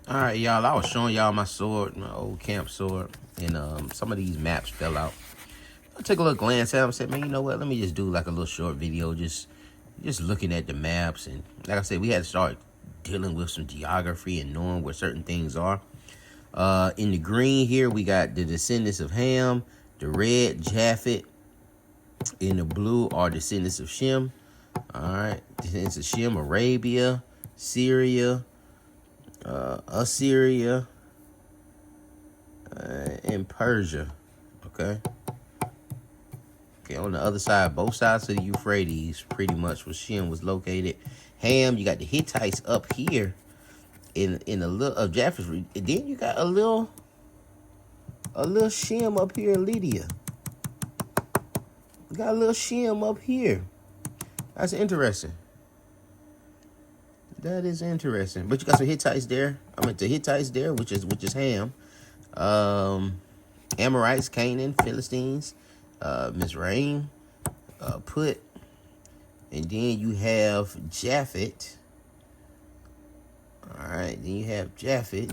All right, y'all. I was showing y'all my sword, my old camp sword, and some of these maps fell out. I took a little glance at them and said, man, you know what? Let me just do like a little short video, just looking at the maps. And like I said, we had to start dealing with some geography and knowing where certain things are. In the green here, we got the descendants of Ham. The red, Japhet. In the blue are descendants of Shem. All right, descendants of Shem, Arabia, Syria, Assyria, and Persia. Okay. Okay, on the other side, both sides of the Euphrates, pretty much where Shem was located. Ham, you got the Hittites up here in a little of Japheth. And then you got a little Shem up here in Lydia. You got a little Shem up here. That's interesting. That is interesting. But you got some Hittites there. The Hittites there, which is Ham. Amorites, Canaan, Philistines, Mizraim, Put, and then you have Japhet. All right, then you have Japhet.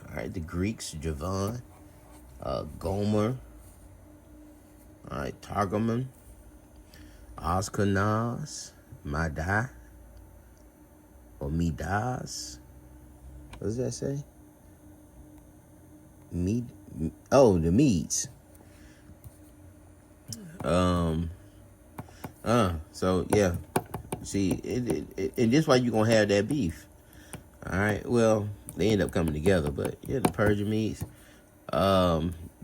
All right, the Greeks, Javan, Gomer. All right, Targumon, Ashkenaz, Madai, or Midas. What does that say? The Medes. So yeah. See, and this why you gonna have that beef. All right. Well, they end up coming together, but yeah, the Persian Medes,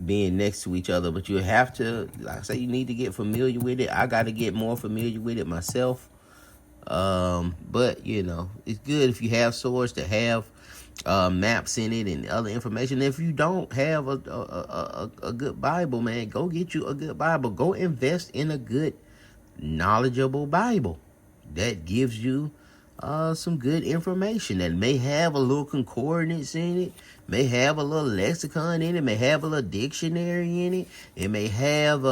being next to each other. But you have to, like I say, you need to get familiar with it. I got to get more familiar with it myself. But you know, it's good if you have swords to have maps in it and other information. If you don't have a good Bible, man, go get you a good Bible. Go invest in a good, knowledgeable Bible that gives you some good information that may have a little concordance in it, may have a little lexicon in it, may have a little dictionary in it. It may have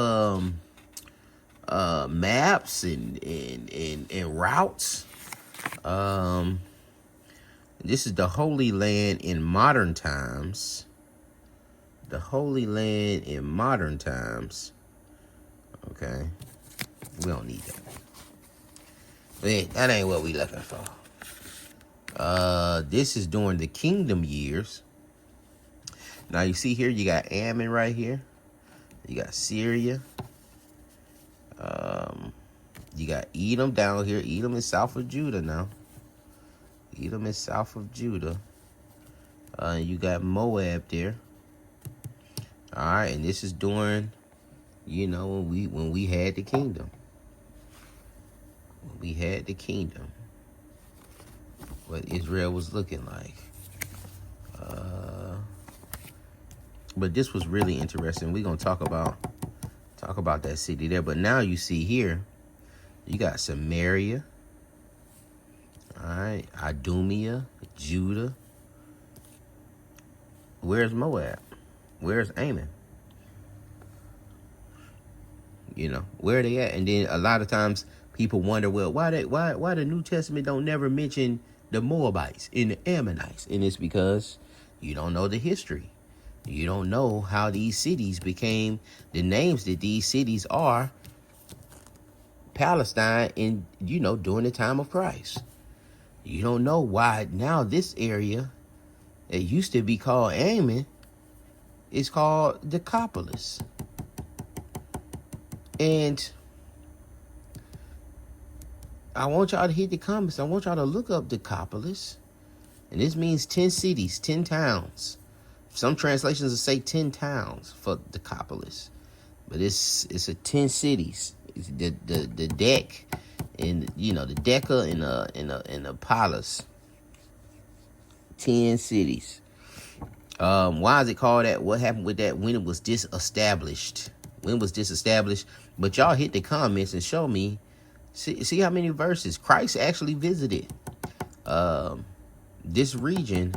maps and routes. This is the Holy Land in modern times. The Holy Land in modern times. Okay. We don't need that. That ain't what we looking for. This is during the kingdom years. Now you see here, you got Ammon right here. You got Syria. You got Edom down here. Edom is south of Judah now. Edom is south of Judah. You got Moab there. All right, and this is during, you know, when we had the kingdom. When we had the kingdom. What Israel was looking like. But this was really interesting. We're gonna talk about that city there. But now you see here, you got Samaria. All right, Idumea, Judah. Where's Moab? Where's Ammon? You know, where are they at? And then a lot of times people wonder, well, why the New Testament don't never mention the Moabites and the Ammonites? And it's because you don't know the history. You don't know how these cities became the names that these cities are. Palestine in, you know, during the time of Christ. You don't know why now this area that used to be called Ammon is called Decapolis. And I want y'all to hit the comments. I want y'all to look up Decapolis. And this means 10 cities, 10 towns. Some translations will say 10 towns for Decapolis. But it's a 10 cities. It's the deck. And you know, the Deca and the Polis. 10 cities. Why is it called that? What happened with that when it was disestablished? When it was disestablished? But y'all hit the comments and show me. See how many verses Christ actually visited this region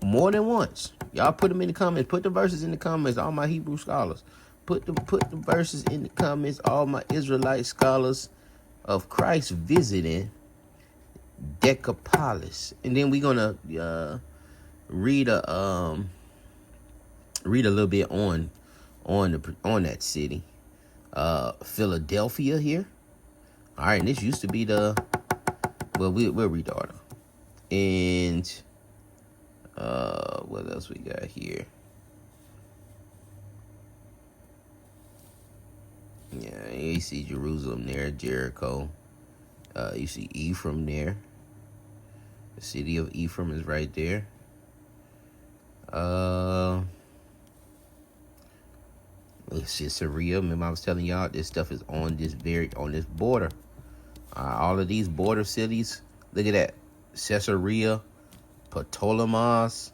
more than once. Y'all put them in the comments. Put the verses in the comments. All my Hebrew scholars. Put the verses in the comments. All my Israelite scholars of Christ visiting Decapolis. And then we're gonna read a little bit on that city. Philadelphia here. All right, and this used to be we'll read the article. And what else we got here? Yeah, you see Jerusalem there, Jericho. You see Ephraim there. The city of Ephraim is right there. Caesarea. Remember I was telling y'all this stuff is on this border. All of these border cities. Look at that. Caesarea, Ptolemais.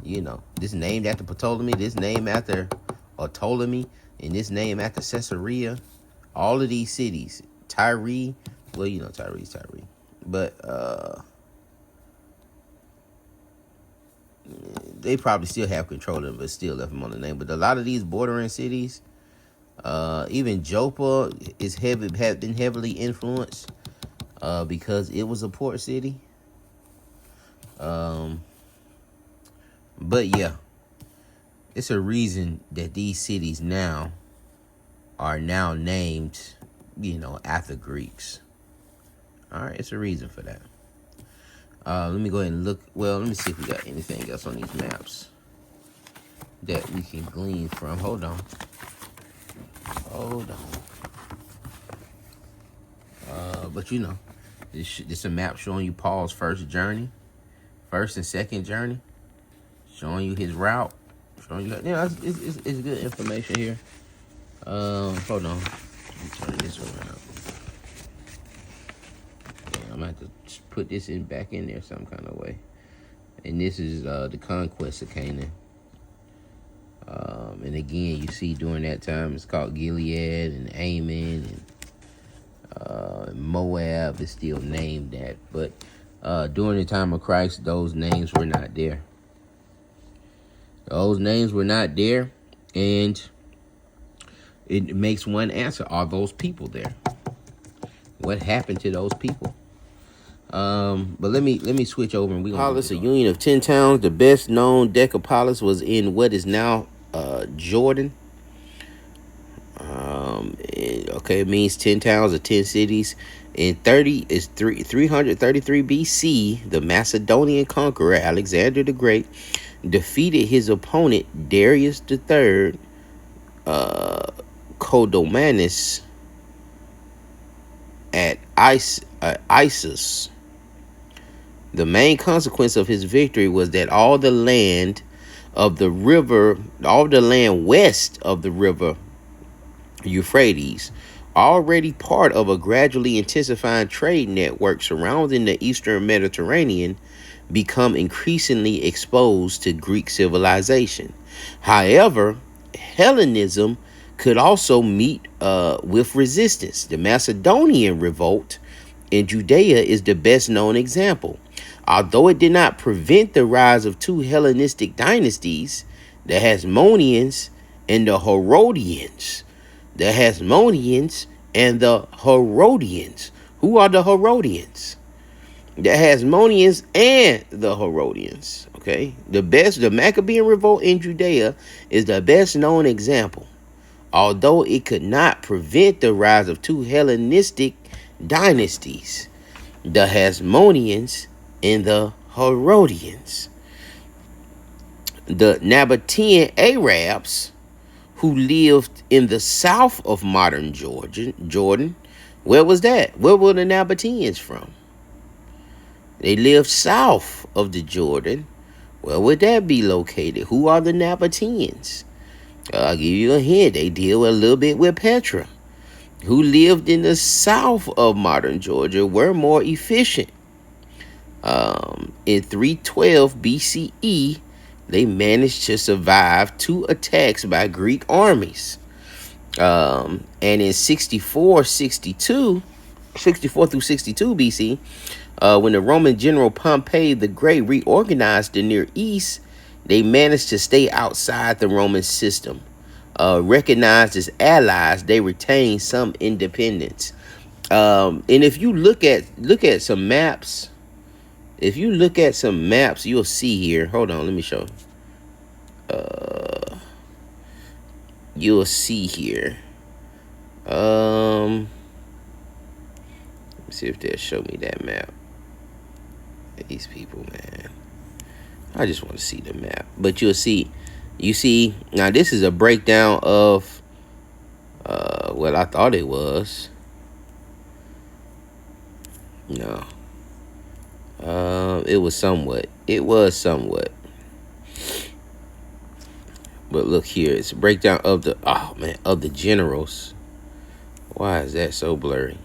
You know, this named after Ptolemy. This named after Ptolemy. And this named after Caesarea. All of these cities. Tyre. Well, you know Tyre's Tyre. But they probably still have control of it, but still left them on the name. But a lot of these bordering cities, even Joppa had been heavily influenced because it was a port city. But yeah, it's a reason that these cities now are named, after Greeks. All right, it's a reason for that. Let me go ahead and look. Well, let me see if we got anything else on these maps that we can glean from. Hold on. But this a map showing you Paul's first and second journey, showing you his route, showing you. It's good information here. Hold on. Let me turn this around. I'm gonna have to put this back in there some kind of way. And this is the conquest of Canaan. And again, you see during that time it's called Gilead and Ammon and Moab is still named that. But during the time of Christ, those names were not there. And it makes one answer: are those people there? What happened to those people? But let me switch over and Decapolis, a union of 10 towns. The best known Decapolis was in what is now Jordan. It means 10 towns or 10 cities. In 333 BC, the Macedonian conqueror Alexander the Great defeated his opponent Darius III, Codomanus, at Issus. The main consequence of his victory was that all the land west of the river Euphrates, already part of a gradually intensifying trade network surrounding the Eastern Mediterranean, become increasingly exposed to Greek civilization. However, Hellenism could also meet with resistance. The Macedonian revolt in Judea is the best known example. Although it did not prevent the rise of two Hellenistic dynasties, the Hasmoneans and the Herodians. Who are the Herodians? The Hasmoneans and the Herodians. Okay, the Maccabean revolt in Judea is the best known example. Although it could not prevent the rise of two Hellenistic dynasties, the Hasmoneans and the Herodians. The Nabatean Arabs, who lived in the south of modern Jordan, where was that? Where were the Nabateans from? They lived south of the Jordan. Where would that be located? Who are the Nabateans? I'll give you a hint. They deal a little bit with Petra, who lived in the south of modern Georgia, were more efficient. In 312 BCE, they managed to survive 2 attacks by Greek armies. And in 64 through 62 BC, when the Roman general Pompey the Great reorganized the Near East, they managed to stay outside the Roman system. Recognized as allies, they retained some independence. And if you look at some maps, If you look at some maps, you'll see here. Hold on, let me show. You'll see here. Let me see if they'll show me that map. These people, man. I just want to see the map. But you'll see. You see, now this is a breakdown of what I thought it was. No. It was somewhat. But look here, it's a breakdown of the generals. Why is that so blurry?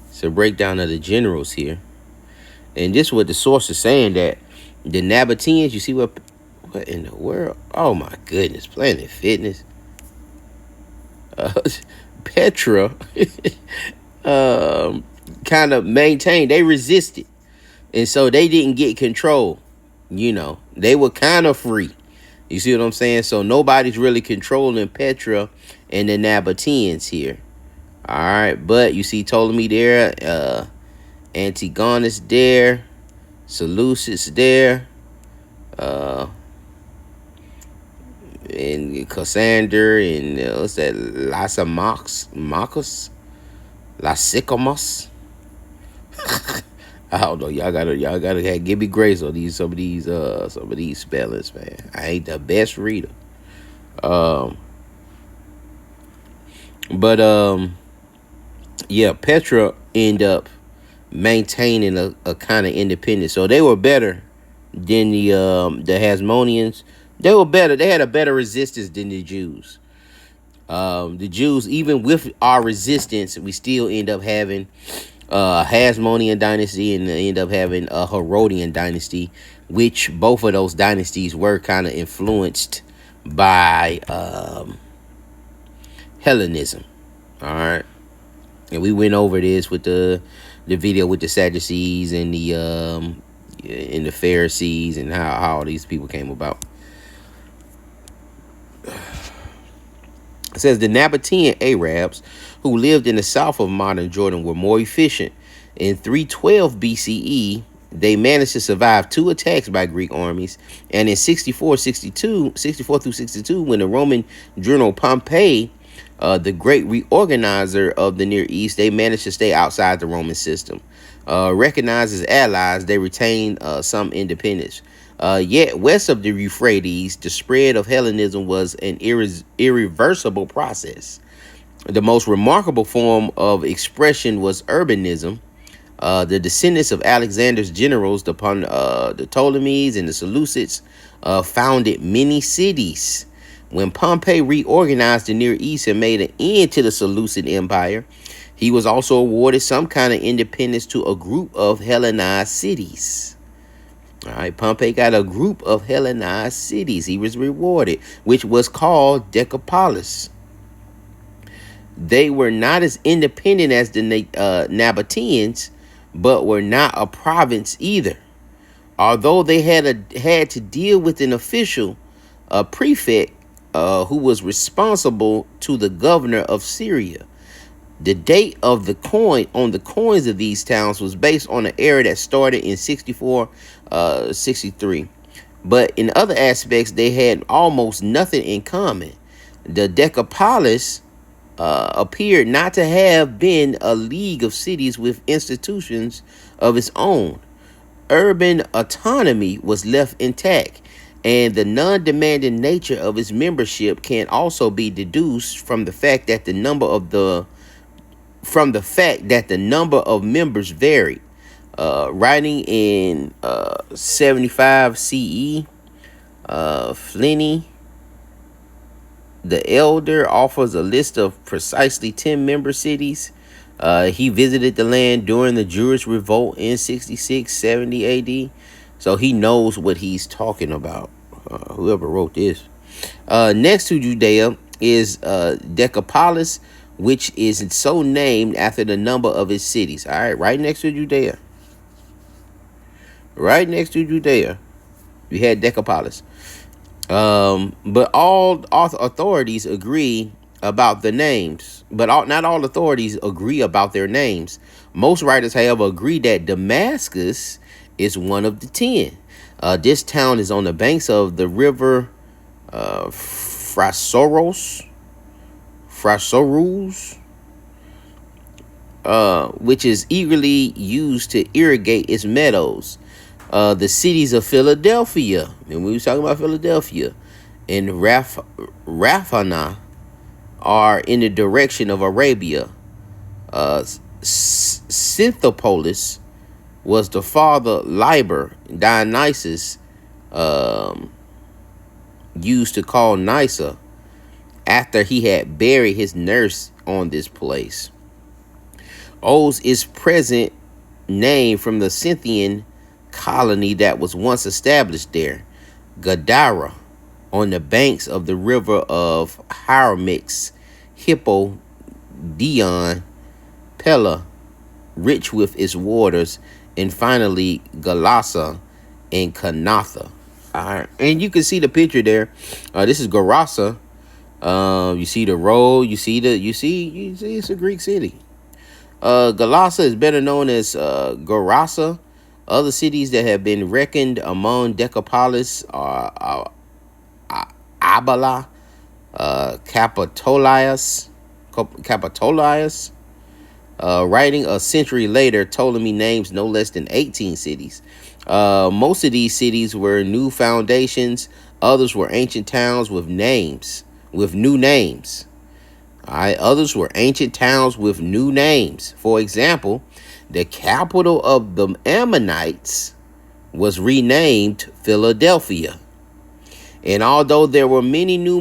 It's a breakdown of the generals here. And this is what the source is saying, that the Nabateans, you see what in the world? Oh my goodness, Planet Fitness. Petra kind of maintained, they resisted. And so they didn't get control. They were kind of free. You see what I'm saying? So nobody's really controlling Petra and the Nabateans here. All right. But you see Ptolemy there, Antigonus there, Seleucus there, and Cassander, and what's that? Lysimachus? I don't know. Y'all gotta give me grace on some of these spellings, man. I ain't the best reader. Yeah, Petra end up maintaining a kind of independence. So they were better than the Hasmoneans. They were better. They had a better resistance than the Jews. The Jews, even with our resistance, we still end up having Hasmonean dynasty, and end up having a Herodian dynasty, which both of those dynasties were kind of influenced by Hellenism. All right, and we went over this with the video with the Sadducees and the Pharisees, and how all these people came about. It says the Nabatean Arabs, who lived in the south of modern Jordan, were more efficient. In 312 BCE, they managed to survive 2 attacks by Greek armies. And in 64 through 62, when the Roman general Pompey, the great reorganizer of the Near East, they managed to stay outside the Roman system. Recognized as allies, they retained some independence. Yet west of the Euphrates, the spread of Hellenism was an irreversible process. The most remarkable form of expression was urbanism. The descendants of Alexander's generals, the Ptolemies and the Seleucids, founded many cities. When Pompey reorganized the Near East and made an end to the Seleucid Empire, he was also awarded some kind of independence to a group of Hellenized cities. All right, Pompey got a group of Hellenized cities he was rewarded, which was called Decapolis. They were not as independent as the Nabateans, but were not a province either. Although they had to deal with an official, a prefect, who was responsible to the governor of Syria. The date of the coin on the coins of these towns was based on an era that started in 63. But in other aspects, they had almost nothing in common. The Decapolis appeared not to have been a league of cities with institutions of its own. Urban autonomy was left intact, and the non-demanding nature of its membership can also be deduced from the fact that the number of members varied. Writing in 75 CE, Pliny the Elder offers a list of precisely 10 member cities. He visited the land during the Jewish revolt in 66-70 AD, so he knows what he's talking about. Whoever wrote this. Next to Judea is Decapolis, which is so named after the number of its cities. All right, right next to Judea. Right next to Judea, you had Decapolis. But all authorities agree about the names. But not all authorities agree about their names. Most writers, however, agree that Damascus is one of the 10. This town is on the banks of the river Frasoros, which is eagerly used to irrigate its meadows. The cities of Philadelphia, and we were talking about Philadelphia, and Raphana are in the direction of Arabia. Synthepolis was the father Liber Dionysus used to call Nysa after he had buried his nurse on this place. Owes its present name from the Scythian colony that was once established there, Gadara, on the banks of the river of Hieromix, Hippo, Dion, Pella, rich with its waters, and finally Galasa and Kanatha. All right. And you can see the picture there. This is Gerasa. You see the road. You see it's a Greek city. Galasa is better known as Gerasa. Other cities that have been reckoned among Decapolis are Abala, Capitolius. Writing a century later, Ptolemy names no less than 18 cities. Most of these cities were new foundations. Others were ancient towns with new names. All right. Others were ancient towns with new names. For example, the capital of the Ammonites was renamed Philadelphia. And although there were many new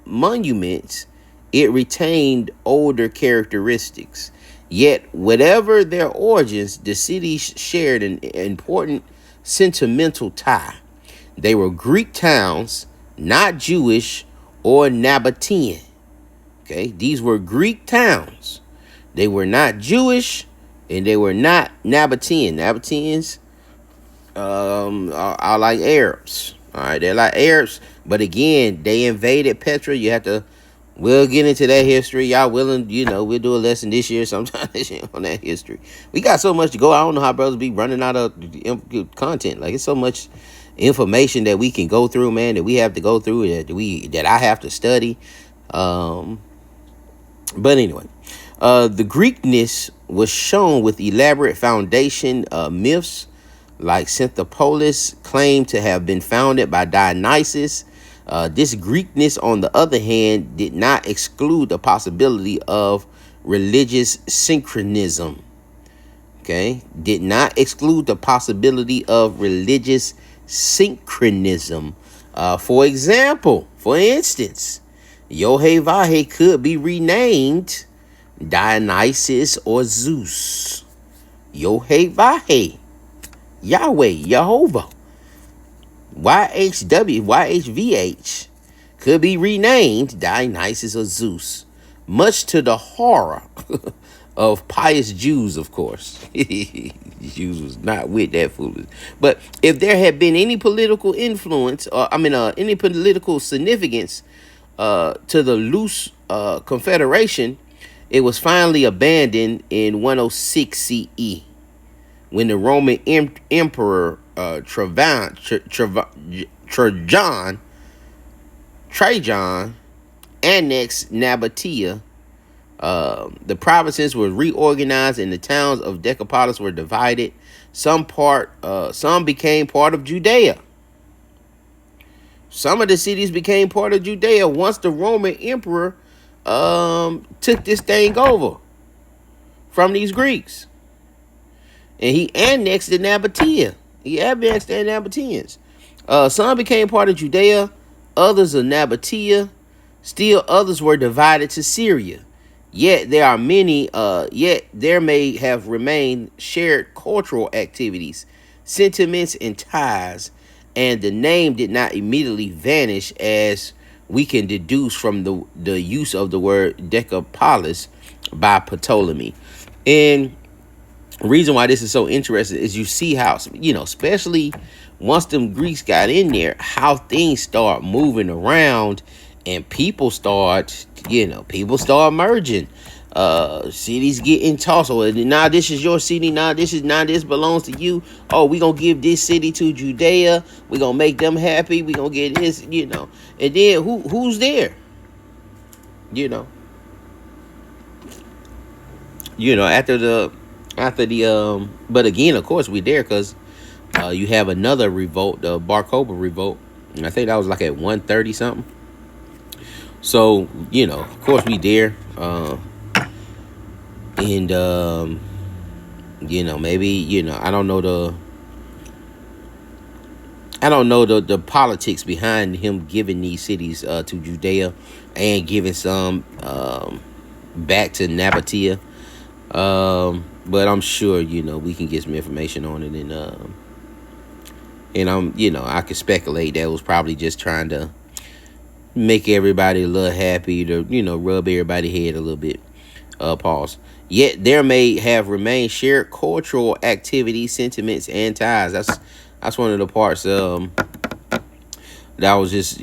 monuments, it retained older characteristics. Yet, whatever their origins, the cities shared an important sentimental tie. They were Greek towns, not Jewish or Nabatean. Okay, these were Greek towns. They were not Jewish and they were not Nabatean. Nabateans are like Arabs. All right, they're like Arabs, but again, they invaded Petra. We'll get into that history. Y'all willing, we'll do a lesson this year, sometime this year on that history. We got so much to go. I don't know how brothers be running out of content. Like, it's so much information that we can go through, man, that we have to go through, that I have to study. But anyway, the Greekness was shown with elaborate foundation myths, like Synthepolis claimed to have been founded by Dionysus. This Greekness, on the other hand, did not exclude the possibility of religious syncretism. Okay? Did not exclude the possibility of religious synchronism. For instance, Yohevah could be renamed Dionysus or Zeus. Yohevah, Yahweh, Jehovah. YHVH could be renamed Dionysus or Zeus, much to the horror of pious Jews, of course. Jews was not with that foolishness. But if there had been any political influence, any political significance to the loose confederation, it was finally abandoned in 106 CE, when the Roman Emperor Trajan annexed Nabatea. The provinces were reorganized and the towns of Decapolis were divided. Some became part of Judea. Some of the cities became part of Judea once the Roman emperor took this thing over from these Greeks. And he annexed the Nabatea. He annexed the Nabateans. Some became part of Judea, others of Nabatea. Still others were divided to Syria. Yet there may have remained shared cultural activities, sentiments, and ties, and the name did not immediately vanish, as we can deduce from the use of the word Decapolis by Ptolemy. And the reason why this is so interesting is you see how, especially once them Greeks got in there, how things start moving around and people start merging. cities getting tossed. Or now this is your city. Now this belongs to you. Oh, we gonna give this city to Judea. We gonna make them happy. We gonna get this, And then who's there? You know. After the but again, of course, we there because you have another revolt, the Bar Kokhba revolt. And I think that was like at 1:30 something. So, of course we there. And maybe, I don't know the politics behind him giving these cities to Judea and giving some back to Nabatea. But I'm sure, we can get some information on it, and I could speculate that was probably just trying to make everybody a little happy, to, rub everybody's head a little bit. Pause. Yet there may have remained shared cultural activities, sentiments, and ties. That's one of the parts that I was just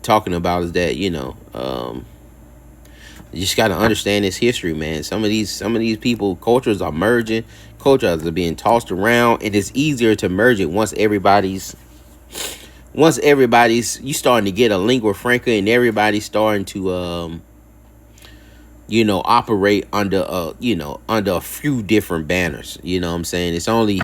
talking about, is that you just got to understand this history, man. Some of these people, cultures are merging, cultures are being tossed around, and it's easier to merge it once everybody's you starting to get a lingua franca, and everybody's starting to operate under under a few different banners. You know what I'm saying? It's only